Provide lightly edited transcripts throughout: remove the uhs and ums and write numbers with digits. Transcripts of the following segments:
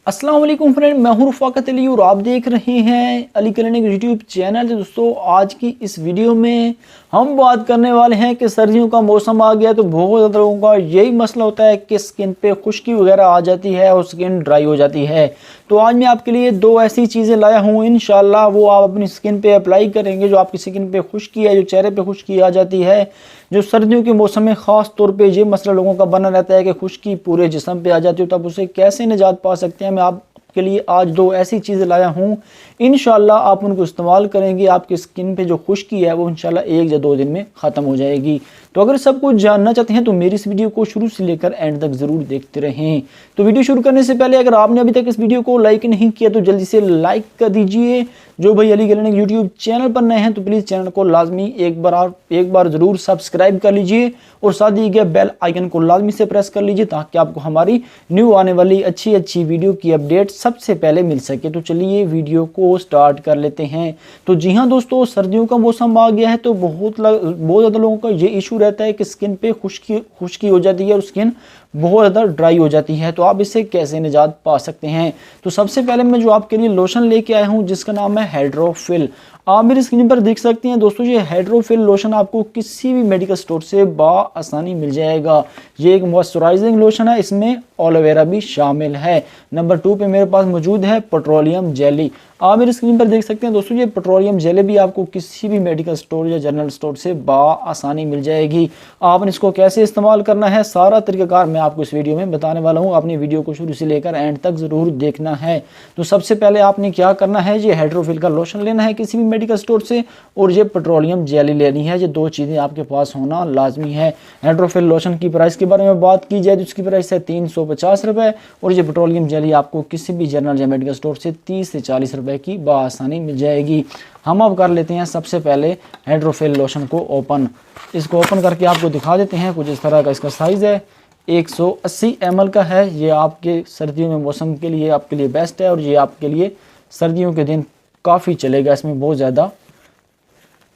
अस्सलाम वालेकुम फ्रेंड, मैं हूं रफ़ाकत अली और आप देख रहे हैं अली क्लिनिक यूट्यूब चैनल। दोस्तों, आज की इस वीडियो में हम बात करने वाले हैं कि सर्दियों का मौसम आ गया तो बहुत ज़्यादा लोगों का यही मसला होता है कि स्किन पे खुश्की वगैरह आ जाती है और स्किन ड्राई हो जाती है। तो आज मैं आपके लिए दो ऐसी चीज़ें लाया हूँ, इंशाल्लाह वो आप अपनी स्किन पे अप्लाई करेंगे। जो आपकी स्किन पे खुश्की है, जो चेहरे पे खुश्की आ जाती है, जो सर्दियों के मौसम में ख़ास तौर पे ये मसला लोगों का बना रहता है कि खुश्की पूरे जिस्म पे आ जाती है, तब उसे कैसे निजात पा सकते हैं। मैं आपके लिए आज दो ऐसी चीज़ें लाया हूँ, इंशाल्लाह आप उनको इस्तेमाल करेंगे, आपकी स्किन पे जो खुश्की है वो इंशाल्लाह 1 या 2 दिन में ख़त्म हो जाएगी। तो अगर सब कुछ जानना चाहते हैं तो मेरी इस वीडियो को शुरू से लेकर एंड तक ज़रूर देखते रहें। तो वीडियो शुरू करने से पहले अगर आपने अभी तक इस वीडियो को लाइक नहीं किया तो जल्दी से लाइक कर दीजिए। जो भाई अली क्लिनिक यूट्यूब चैनल पर नए हैं तो प्लीज़ चैनल को लाजमी एक बार ज़रूर सब्सक्राइब कर लीजिए और साथ दिए गए बेल आइकन को लाजमी से प्रेस कर लीजिए ताकि आपको हमारी न्यू आने वाली अच्छी वीडियो की अपडेट सबसे पहले मिल सके। तो चलिए वीडियो को स्टार्ट कर लेते हैं। तो जी हाँ दोस्तों, सर्दियों का मौसम आ गया है तो बहुत ज़्यादा लोगों का ये इशू रहता है कि स्किन पे खुश्की हो जाती है और स्किन बहुत ज़्यादा ड्राई हो जाती है। तो आप इससे कैसे निजात पा सकते हैं? तो सबसे पहले मैं जो आपके लिए लोशन लेके आया हूँ जिसका नाम है हाइड्रोफिल। आप मेरी स्क्रीन पर देख सकते हैं दोस्तों, ये हाइड्रोफिल लोशन आपको किसी भी मेडिकल स्टोर से आसानी मिल जाएगा। ये एक मॉइस्चराइजिंग लोशन है, इसमें एलोवेरा भी शामिल है। नंबर 2 पे मेरे पास मौजूद है पेट्रोलियम जेली। आप मेरी स्क्रीन पर देख सकते हैं दोस्तों, ये पेट्रोलियम जेली भी आपको किसी भी मेडिकल स्टोर या जनरल स्टोर से आसानी मिल जाएगी। आपने इसको कैसे इस्तेमाल करना है, सारा तरीक़ाकार मैं आपको इस वीडियो में बताने वाला हूँ। आपने वीडियो को शुरू से लेकर एंड तक ज़रूर देखना है। तो सबसे पहले आपने क्या करना है, ये हाइड्रोफिल का लोशन लेना है किसी भी मेडिकल स्टोर से और ये पेट्रोलियम जेली लेनी है। ये दो चीज़ें आपके पास होना लाजमी है। हाइड्रोफिल लोशन की प्राइस के बारे में बात की जाए तो इसकी प्राइस है 350 रुपये और ये पेट्रोलियम जेली आपको किसी भी जनरल या मेडिकल स्टोर से 30 से 40 रुपये की आसानी मिल जाएगी। हम अब कर लेते हैं सबसे पहले हाइड्रोफिल लोशन को ओपन। इसको ओपन करके आपको दिखा देते हैं। कुछ इस तरह का इसका साइज़ है, 180 ml का है। ये आपके सर्दियों में मौसम के लिए आपके लिए बेस्ट है और ये आपके लिए सर्दियों के दिन काफ़ी चलेगा। इसमें बहुत ज़्यादा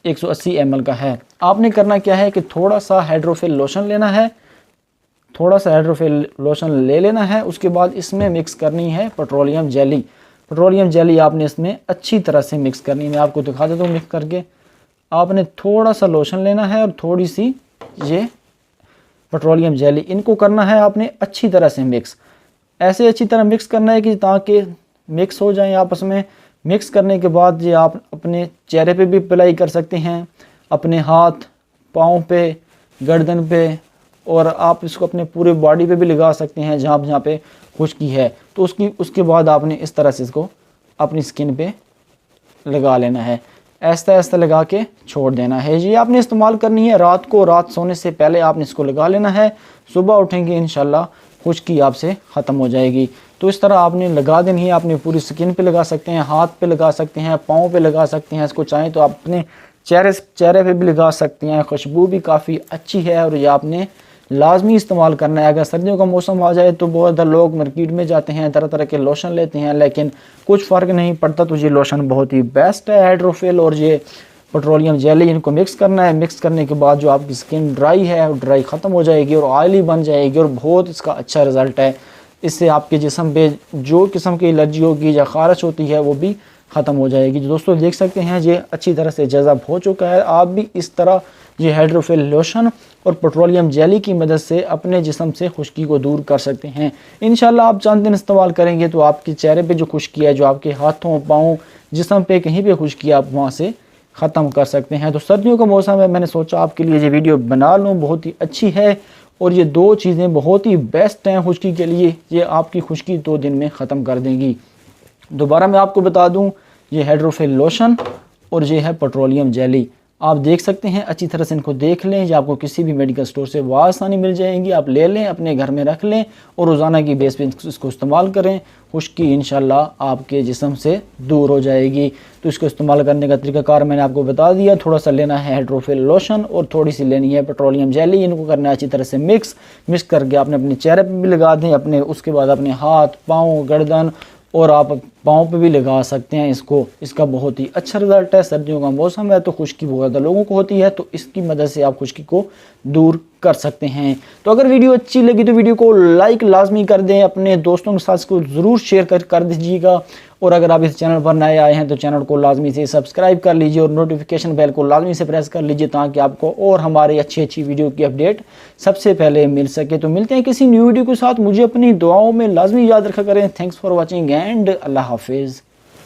180 ml का है। आपने करना क्या है कि थोड़ा सा हाइड्रोफिल लोशन लेना है, थोड़ा सा हाइड्रोफिल लोशन ले लेना है। उसके बाद इसमें मिक्स करनी है पेट्रोलियम जेली। पेट्रोलियम जेली आपने इसमें अच्छी तरह से मिक्स करनी है। मैं आपको दिखा देता हूँ मिक्स करके। आपने थोड़ा सा लोशन लेना है और थोड़ी सी ये पेट्रोलियम जेली, इनको करना है आपने अच्छी तरह से मिक्स। ऐसे अच्छी तरह मिक्स करना है कि ताकि मिक्स हो जाए आपस में। मिक्स करने के बाद ये आप अपने चेहरे पे भी अप्लाई कर सकते हैं, अपने हाथ पाँव पे, गर्दन पे, और आप इसको अपने पूरे बॉडी पे भी लगा सकते हैं जहाँ जहाँ पे खुश्की है। तो उसके बाद आपने इस तरह से इसको अपनी स्किन पे लगा लेना है, ऐसा ऐसा लगा के छोड़ देना है। ये आपने इस्तेमाल करनी है रात को, रात सोने से पहले आपने इसको लगा लेना है। सुबह उठेंगे इंशाल्लाह खुश्की आपसे ख़त्म हो जाएगी। तो इस तरह आपने लगा देनी है। आपने पूरी स्किन पे लगा सकते हैं, हाथ पे लगा सकते हैं, पाँव पे लगा सकते हैं। इसको चाहें तो आप अपने चेहरे पे भी लगा सकते हैं। खुशबू भी काफ़ी अच्छी है और ये आपने लाजमी इस्तेमाल करना है। अगर सर्दियों का मौसम आ जाए तो बहुत ज़्यादा लोग मार्केट में जाते हैं, तरह तरह के लोशन लेते हैं, लेकिन कुछ फ़र्क नहीं पड़ता। तो ये लोशन बहुत ही बेस्ट है हाइड्रोफिल और ये पेट्रोलियम जेली, इनको मिक्स करना है। मिक्स करने के बाद जो आपकी स्किन ड्राई है वो ड्राई ख़त्म हो जाएगी और ऑयली बन जाएगी और बहुत इसका अच्छा रिज़ल्ट है। इससे आपके जिस्म पे जो किस्म की एलर्जी होगी या ख़ारिश होती है वो भी ख़त्म हो जाएगी। जो दोस्तों देख सकते हैं ये अच्छी तरह से जज़ब हो चुका है। आप भी इस तरह ये हाइड्रोफिल लोशन और पेट्रोलियम जेली की मदद से अपने जिस्म से खुश्की को दूर कर सकते हैं। इंशाल्लाह आप चंद दिन इस्तेमाल करेंगे तो आपके चेहरे पे जो खुश्की है, जो आपके हाथों पाँव जिस्म पे कहीं पे खुश्की है, आप वहाँ से ख़त्म कर सकते हैं। तो सर्दियों का मौसम है, मैंने सोचा आपके लिए ये वीडियो बना लूँ, बहुत ही अच्छी है और ये दो चीज़ें बहुत ही बेस्ट हैं खुश्की के लिए। ये आपकी खुश्की 2 दिन में ख़त्म कर देंगी। दोबारा मैं आपको बता दूं, ये हाइड्रोफिल लोशन और ये है पेट्रोलियम जेली। आप देख सकते हैं, अच्छी तरह से इनको देख लें। ये आपको किसी भी मेडिकल स्टोर से आसानी मिल जाएंगी। आप ले लें, अपने घर में रख लें और रोज़ाना की बेस पे इसको इस्तेमाल करें। खुश्की इंशाल्लाह आपके जिस्म से दूर हो जाएगी। तो इसको इस्तेमाल करने का तरीकाकार मैंने आपको बता दिया। थोड़ा सा लेना है हाइड्रोफिल लोशन और थोड़ी सी लेनी है पेट्रोलियम जेली। इनको करना है अच्छी तरह से मिक्स करके आपने अपने चेहरे पर भी लगा दें, अपने उसके बाद अपने हाथ पाँव गर्दन और आप पाँव पे भी लगा सकते हैं इसको। इसका बहुत ही अच्छा रिजल्ट है। सर्दियों का मौसम है तो खुश्की बहुत ज़्यादा लोगों को होती है, तो इसकी मदद से आप खुश्की को दूर कर सकते हैं। तो अगर वीडियो अच्छी लगी तो वीडियो को लाइक लाजमी कर दें, अपने दोस्तों के साथ इसको ज़रूर शेयर कर दीजिएगा। और अगर आप इस चैनल पर नए आए हैं तो चैनल को लाजमी से सब्सक्राइब कर लीजिए और नोटिफिकेशन बेल को लाजमी से प्रेस कर लीजिए, ताकि आपको और हमारी अच्छी वीडियो की अपडेट सबसे पहले मिल सके। तो मिलते हैं किसी न्यू वीडियो के साथ, मुझे अपनी दुआओं में लाजमी याद रखा करें। थैंक्स फॉर वॉचिंग एंड अल्लाह हाफिज़।